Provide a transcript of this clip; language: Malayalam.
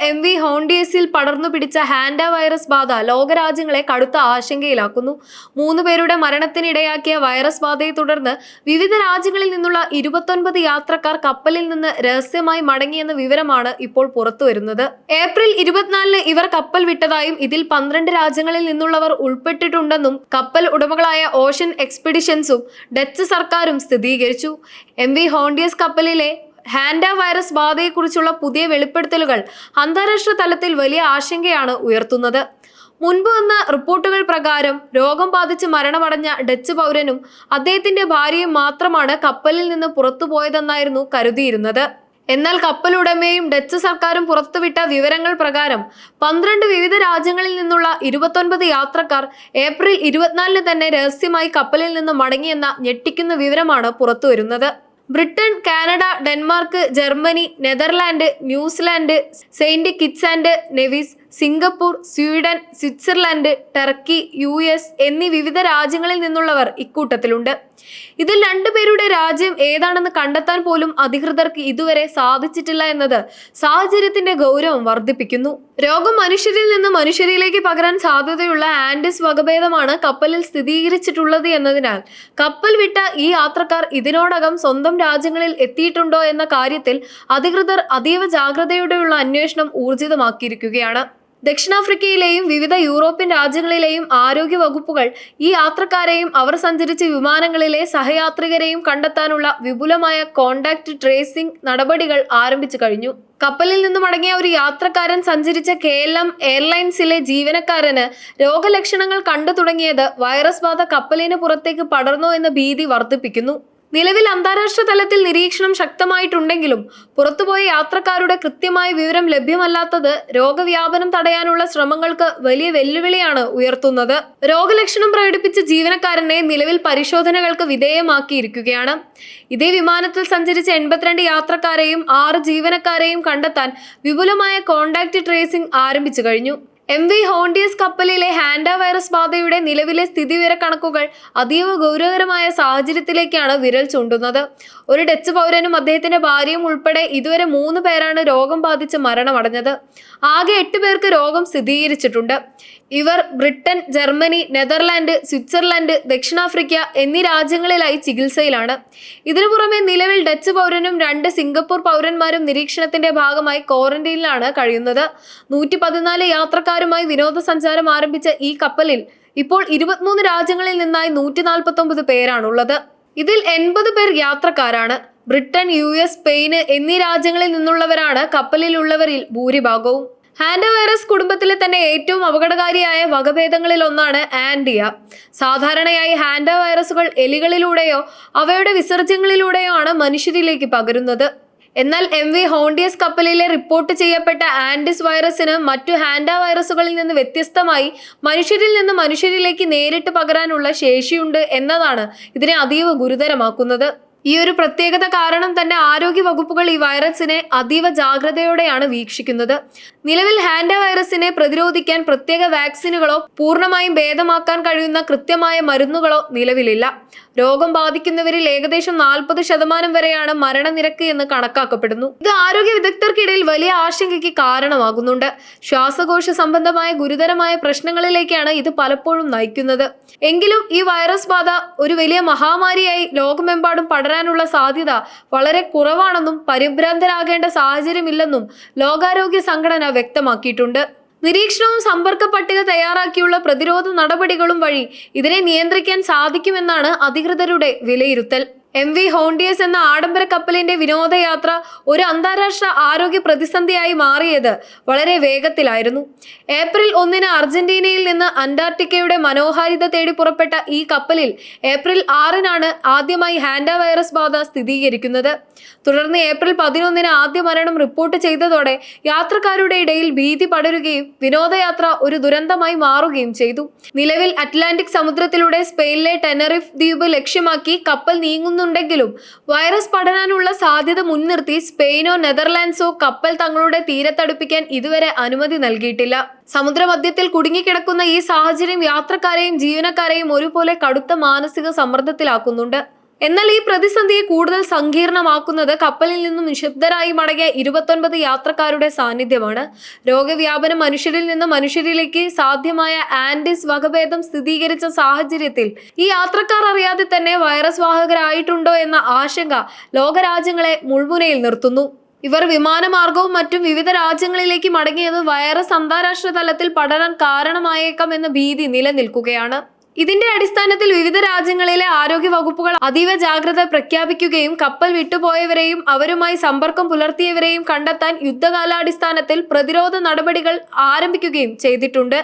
MV ഹോണ്ടിയസിൽ പടർന്നു പിടിച്ച ഹാൻഡ വൈറസ് ബാധ ലോകരാജ്യങ്ങളെ കടുത്ത ആശങ്കയിലാക്കുന്നു. 3 പേരുടെ മരണത്തിനിടയാക്കിയ വൈറസ് ബാധയെ തുടർന്ന് വിവിധ രാജ്യങ്ങളിൽ നിന്നുള്ള 29 യാത്രക്കാർ കപ്പലിൽ നിന്ന് രഹസ്യമായി മടങ്ങിയെന്ന വിവരമാണ് ഇപ്പോൾ പുറത്തുവരുന്നത്. ഏപ്രിൽ 24-ന് ഇവർ കപ്പൽ വിട്ടതായും ഇതിൽ 12 രാജ്യങ്ങളിൽ നിന്നുള്ളവർ ഉൾപ്പെട്ടിട്ടുണ്ടെന്നും കപ്പൽ ഉടമകളായ ഓഷ്യൻ എക്സ്പെഡിഷൻസും ഡച്ച് സർക്കാരും സ്ഥിരീകരിച്ചു. MV ഹോണ്ടിയസ് കപ്പലിലെ ഹാൻഡ വൈറസ് ബാധയെക്കുറിച്ചുള്ള പുതിയ വെളിപ്പെടുത്തലുകൾ അന്താരാഷ്ട്ര തലത്തിൽ വലിയ ആശങ്കയാണ് ഉയർത്തുന്നത്. മുൻപ് വന്ന റിപ്പോർട്ടുകൾ പ്രകാരം രോഗം ബാധിച്ച് മരണമടഞ്ഞ ഡച്ച് പൗരനും അദ്ദേഹത്തിന്റെ ഭാര്യയും മാത്രമാണ് കപ്പലിൽ നിന്ന് പുറത്തുപോയതെന്നായിരുന്നു കരുതിയിരുന്നത്. എന്നാൽ കപ്പലുടമയും ഡച്ച് സർക്കാരും പുറത്തുവിട്ട വിവരങ്ങൾ പ്രകാരം 12 വിവിധ രാജ്യങ്ങളിൽ നിന്നുള്ള 29 യാത്രക്കാർ ഏപ്രിൽ 24-ന് തന്നെ രഹസ്യമായി കപ്പലിൽ നിന്ന് മടങ്ങിയെന്ന ഞെട്ടിക്കുന്ന വിവരമാണ് പുറത്തുവരുന്നത്. Britain, Canada, Denmark, Germany, Netherland, New Zealand, Saint Kitts and Nevis, Singapore, Sweden, Switzerland, Turkey, US എന്നീ വിവിധ രാജ്യങ്ങളിൽ നിന്നുള്ളവർ ഇക്കൂട്ടത്തിലുണ്ട്. ഇതിൽ 2 പേരുടെ രാജ്യം ഏതാണെന്ന് കണ്ടെത്താൻ പോലും അധികൃതർക്ക് ഇതുവരെ സാധിച്ചിട്ടില്ല എന്നത് സാഹചര്യത്തിന്റെ ഗൗരവം വർദ്ധിപ്പിക്കുന്നു. രോഗം മനുഷ്യരിൽ നിന്ന് മനുഷ്യരിലേക്ക് പകരാൻ സാധ്യതയുള്ള ആൻഡിസ് വകഭേദമാണ് കപ്പലിൽ സ്ഥിരീകരിച്ചിട്ടുള്ളത് എന്നതിനാൽ കപ്പൽ വിട്ട ഈ യാത്രക്കാർ ഇതിനോടകം സ്വന്തം രാജ്യങ്ങളിൽ എത്തിയിട്ടുണ്ടോ എന്ന കാര്യത്തിൽ അധികൃതർ അതീവ ജാഗ്രതയോടെയുള്ള അന്വേഷണം ഊർജിതമാക്കിയിരിക്കുകയാണ്. ദക്ഷിണാഫ്രിക്കയിലെയും വിവിധ യൂറോപ്യൻ രാജ്യങ്ങളിലെയും ആരോഗ്യ വകുപ്പുകൾ ഈ യാത്രക്കാരെയും അവർ സഞ്ചരിച്ച വിമാനങ്ങളിലെ സഹയാത്രികരെയും കണ്ടെത്താനുള്ള വിപുലമായ കോണ്ടാക്ട് ട്രേസിംഗ് നടപടികൾ ആരംഭിച്ചു കഴിഞ്ഞു. കപ്പലിൽ നിന്ന് മടങ്ങിയ ഒരു യാത്രക്കാരൻ സഞ്ചരിച്ച KLM എയർലൈൻസിലെ ജീവനക്കാരന് രോഗലക്ഷണങ്ങൾ കണ്ടു തുടങ്ങിയത് വൈറസ് ബാധ കപ്പലിന് പുറത്തേക്ക് പടർന്നോ എന്ന ഭീതി വർദ്ധിപ്പിക്കുന്നു. നിലവിൽ അന്താരാഷ്ട്ര തലത്തിൽ നിരീക്ഷണം ശക്തമായിട്ടുണ്ടെങ്കിലും പുറത്തുപോയ യാത്രക്കാരുടെ കൃത്യമായ വിവരം ലഭ്യമല്ലാത്തത് രോഗവ്യാപനം തടയാനുള്ള ശ്രമങ്ങൾക്ക് വലിയ വെല്ലുവിളിയാണ് ഉയർത്തുന്നത്. രോഗലക്ഷണം പ്രകടിപ്പിച്ച ജീവനക്കാരനെ നിലവിൽ പരിശോധനകൾക്ക് വിധേയമാക്കിയിരിക്കുകയാണ്. ഇതേ വിമാനത്തിൽ സഞ്ചരിച്ച 82 യാത്രക്കാരെയും 6 ജീവനക്കാരെയും കണ്ടെത്താൻ വിപുലമായ കോണ്ടാക്ട് ട്രേസിംഗ് ആരംഭിച്ചു കഴിഞ്ഞു. MV ഹോണ്ടിയസ് കപ്പലിലെ ഹാൻഡ വൈറസ് ബാധയുടെ നിലവിലെ സ്ഥിതിവിവര കണക്കുകൾ അതീവ ഗൗരവകരമായ സാഹചര്യത്തിലേക്കാണ് വിരൽ ചൂണ്ടുന്നത്. ഒരു ഡച്ച് പൗരനും അദ്ദേഹത്തിന്റെ ഭാര്യയും ഉൾപ്പെടെ ഇതുവരെ 3 പേരാണ് രോഗം ബാധിച്ച് മരണമടഞ്ഞത്. ആകെ 8 പേർക്ക് രോഗം സ്ഥിരീകരിച്ചിട്ടുണ്ട്. ഇവർ ബ്രിട്ടൻ, ജർമ്മനി, നെതർലാൻഡ്, സ്വിറ്റ്സർലൻഡ്, ദക്ഷിണാഫ്രിക്ക എന്നീ രാജ്യങ്ങളിലായി ചികിത്സയിലാണ്. ഇതിനു പുറമെ നിലവിൽ ഡച്ച് പൗരനും 2 സിംഗപ്പൂർ പൗരന്മാരും നിരീക്ഷണത്തിന്റെ ഭാഗമായി ക്വാറന്റൈനിലാണ് കഴിയുന്നത്. 114 യാത്രക്കാരുമായി വിനോദസഞ്ചാരം ആരംഭിച്ച ഈ കപ്പലിൽ ഇപ്പോൾ 23 രാജ്യങ്ങളിൽ നിന്നായി 149 പേരാണുള്ളത്. ഇതിൽ 80 പേർ യാത്രക്കാരാണ്. ബ്രിട്ടൻ, US, സ്പെയിൻ എന്നീ രാജ്യങ്ങളിൽ നിന്നുള്ളവരാണ് കപ്പലിലുള്ളവരിൽ ഭൂരിഭാഗവും. ഹാൻഡ വൈറസ് കുടുംബത്തിലെ തന്നെ ഏറ്റവും അപകടകാരിയായ വകഭേദങ്ങളിൽ ഒന്നാണ് ആൻഡിയ. സാധാരണയായി ഹാൻഡ വൈറസുകൾ എലികളിലൂടെയോ അവയുടെ വിസർജ്യങ്ങളിലൂടെയോ ആണ് മനുഷ്യരിലേക്ക് പകരുന്നത്. എന്നാൽ MV ഹോണ്ടിയസ് കപ്പലിലെ റിപ്പോർട്ട് ചെയ്യപ്പെട്ട ആൻഡിസ് വൈറസിന് മറ്റു ഹാൻഡ വൈറസുകളിൽ നിന്ന് വ്യത്യസ്തമായി മനുഷ്യരിൽ നിന്ന് മനുഷ്യരിലേക്ക് നേരിട്ട് പകരാനുള്ള ശേഷിയുണ്ട് എന്നതാണ് ഇതിനെ അതീവ ഗുരുതരമാക്കുന്നത്. ഈ ഒരു പ്രത്യേകത കാരണം തന്നെ ആരോഗ്യ വകുപ്പുകൾ ഈ വൈറസിനെ അതീവ ജാഗ്രതയോടെയാണ് വീക്ഷിക്കുന്നത്. നിലവിൽ ഹാൻഡ വൈറസിനെ പ്രതിരോധിക്കാൻ പ്രത്യേക വാക്സിനുകളോ പൂർണ്ണമായും ഭേദമാക്കാൻ കഴിയുന്ന കൃത്യമായ മരുന്നുകളോ നിലവിലില്ല. രോഗം ബാധിക്കുന്നവരിൽ ഏകദേശം 40% വരെയാണ് മരണനിരക്ക് എന്ന് കണക്കാക്കപ്പെടുന്നു. ഇത് ആരോഗ്യ വിദഗ്ധർക്കിടയിൽ വലിയ ആശങ്കയ്ക്ക് കാരണമാകുന്നുണ്ട്. ശ്വാസകോശ സംബന്ധമായ ഗുരുതരമായ പ്രശ്നങ്ങളിലേക്കാണ് ഇത് പലപ്പോഴും നയിക്കുന്നത്. എങ്കിലും ഈ വൈറസ് ബാധ ഒരു വലിയ മഹാമാരിയായി ലോകമെമ്പാടും പടരാനുള്ള സാധ്യത വളരെ കുറവാണെന്നും പരിഭ്രാന്തരാകേണ്ട സാഹചര്യമില്ലെന്നും ലോകാരോഗ്യ സംഘടന വ്യക്തമാക്കിയിട്ടുണ്ട്. നിരീക്ഷണവും സമ്പർക്ക പട്ടിക തയ്യാറാക്കിയുള്ള പ്രതിരോധ നടപടികളും വഴി ഇതിനെ നിയന്ത്രിക്കാൻ സാധിക്കുമെന്നാണ് അധികൃതരുടെ വിലയിരുത്തൽ. MV ഹോണ്ടിയസ് എന്ന ആഡംബര കപ്പലിന്റെ വിനോദയാത്ര ഒരു അന്താരാഷ്ട്ര ആരോഗ്യ പ്രതിസന്ധിയായി മാറിയത് വളരെ വേഗത്തിലായിരുന്നു. ഏപ്രിൽ 1-ന് അർജന്റീനയിൽ നിന്ന് അന്റാർട്ടിക്കയുടെ മനോഹാരിത തേടി പുറപ്പെട്ട ഈ കപ്പലിൽ ഏപ്രിൽ 6-നാണ് ആദ്യമായി ഹാൻഡ വൈറസ് ബാധ സ്ഥിരീകരിക്കുന്നത്. തുടർന്ന് ഏപ്രിൽ 11-ന് ആദ്യ മരണം റിപ്പോർട്ട് ചെയ്തതോടെ യാത്രക്കാരുടെ ഇടയിൽ ഭീതി പടരുകയും വിനോദയാത്ര ഒരു ദുരന്തമായി മാറുകയും ചെയ്തു. നിലവിൽ അറ്റ്ലാന്റിക് സമുദ്രത്തിലൂടെ സ്പെയിനിലെ ടെനറിഫ് ദ്വീപ് ലക്ഷ്യമാക്കി കപ്പൽ നീങ്ങുന്നുണ്ടെങ്കിലും വൈറസ് പടരാനുള്ള സാധ്യത മുൻനിർത്തി സ്പെയിനോ നെതർലാൻഡ്സോ കപ്പൽ തങ്ങളുടെ തീരത്തടുപ്പിക്കാൻ ഇതുവരെ അനുമതി നൽകിയിട്ടില്ല. സമുദ്രമധ്യത്തിൽ കുടുങ്ങിക്കിടക്കുന്ന ഈ സാഹചര്യം യാത്രക്കാരെയും ജീവനക്കാരെയും ഒരുപോലെ കടുത്ത മാനസിക സമ്മർദ്ദത്തിലാക്കുന്നുണ്ട്. എന്നാൽ ഈ പ്രതിസന്ധിയെ കൂടുതൽ സങ്കീർണമാക്കുന്നത് കപ്പലിൽ നിന്നും നിശബ്ദരായി മടങ്ങിയ 29 യാത്രക്കാരുടെ സാന്നിധ്യമാണ്. രോഗവ്യാപനം മനുഷ്യരിൽ നിന്ന് മനുഷ്യരിലേക്ക് സാധ്യമായ ആൻഡിസ് വകഭേദം സ്ഥിരീകരിച്ച സാഹചര്യത്തിൽ ഈ യാത്രക്കാർ അറിയാതെ തന്നെ വൈറസ് വാഹകരായിട്ടുണ്ടോ എന്ന ആശങ്ക ലോകരാജ്യങ്ങളെ മുൾമുനയിൽ നിർത്തുന്നു. ഇവർ വിമാനമാർഗവും മറ്റും വിവിധ രാജ്യങ്ങളിലേക്ക് മടങ്ങിയത് വൈറസ് അന്താരാഷ്ട്ര തലത്തിൽ പടരാൻ കാരണമായേക്കാം എന്ന ഭീതി നിലനിൽക്കുകയാണ്. ഇതിന്റെ അടിസ്ഥാനത്തിൽ വിവിധ രാജ്യങ്ങളിലെ ആരോഗ്യ വകുപ്പുകൾ അതീവ ജാഗ്രത പ്രഖ്യാപിക്കുകയും കപ്പൽ വിട്ടുപോയവരെയും അവരുമായി സമ്പർക്കം പുലർത്തിയവരെയും കണ്ടെത്താൻ യുദ്ധകാലാടിസ്ഥാനത്തിൽ പ്രതിരോധ നടപടികൾ ആരംഭിക്കുകയും ചെയ്തിട്ടുണ്ട്.